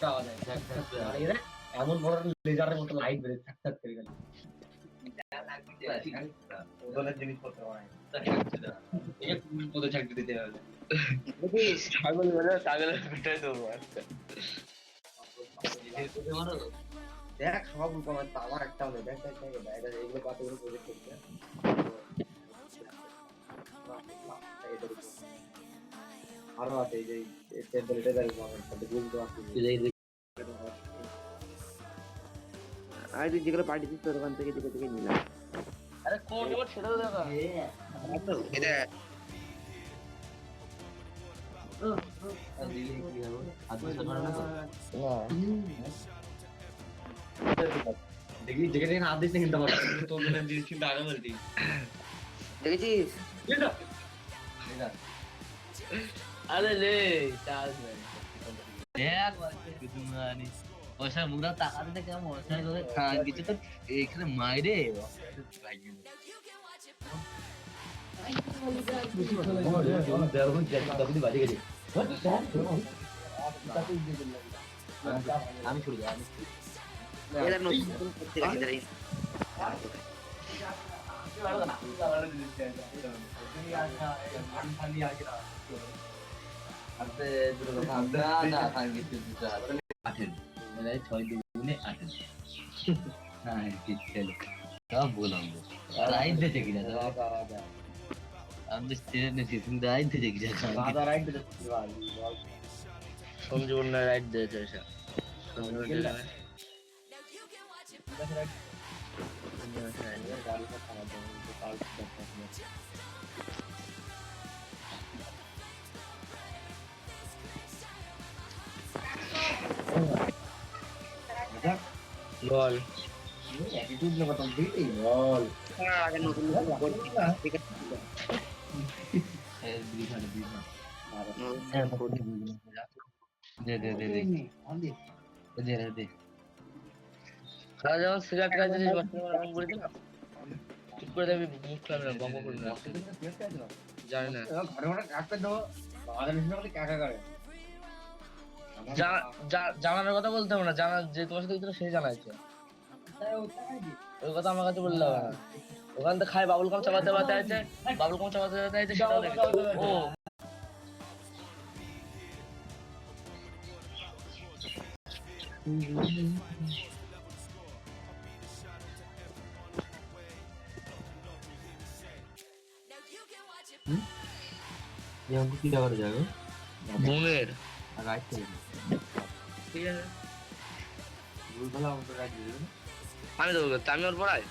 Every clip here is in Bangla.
আওয়াজ হয় ঝাক ঝাক করে আর এরা এমন বড় লেজারের মতো লাইট বের থাক থাক করে গেল ওদলের জিনিসপত্র হয় ওদের চাকরি দিতে হবে ছাগল বলে ছাগলের পিঠাই দেবো আজকে দেখ সব কমার আমার একটা হলো দেখ দেখ দেখ এটা এগুলো কতগুলো প্রজেক্ট করছে আরো আছে এই যে টেম্পারেচার সাথে বুঝতে পারছি আর তুই যেগুলো পার্টি দিস তোর ওখান থেকে থেকে থেকে নিলাম আরে কোন এবার সেটাও দেখা এটা দেখি যেখানে হাত দিস কিন্তু আমার তোর মনে জিনিস কিন্তু আগে বলতি দেখেছিস আরে লে চাল দেখ কিছু মানে পয়সা মুরা টাকা দিতে কেমন মশা করে খান কিছু তো এখানে মাইরে আমি ছুড়ে যাই ছয় দুগুণে 18 হ্যাঁ ঠিক ছিল সব বললাম রাইট দিতে কিনা আমি স্টেশন নেছি তুমি রাইট দিতে কিনা দাদা রাইট দিতে সঞ্জীবন রাইট দিয়েছে এসে বল অ্যাটিটিউড না কথা দিই বল আগে নতুন দে দে দে দে দে দে দে খাওয়া যেমন সিগারেট খাওয়া জিনিস বর্তমানে বলে দিলাম চুপ করে দেবে মুখ খাবে বঙ্গ করবে না জানি না ঘরে ঘরে কাটতে দেবো আমাদের মিশনে কাকা করে জানানোর কথা বলতে হবে না জানা যে তোমার সাথে সে জানাইছে ওই কথা আমার কাছে বললে হবে না ওখান থেকে খায় বাবুল কাম চাপাতে চাপাতে আছে বাবুল কাম চাপাতে চাপাতে আছে সেটাও দেখেছে ও কি ব্যাপারে যাবে ঘুমের রাইট করে ঠিক আছে ভুল ভালো আমাকে রাইট দিয়ে দেবে আমি দেবো আমি ওর পড়াই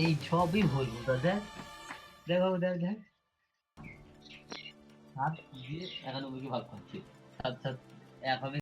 এই সবই ভুল দেখ দেখ দেখ দেখ 7 দিয়ে 91 কে ভাগ করছি 7 7 এক হবে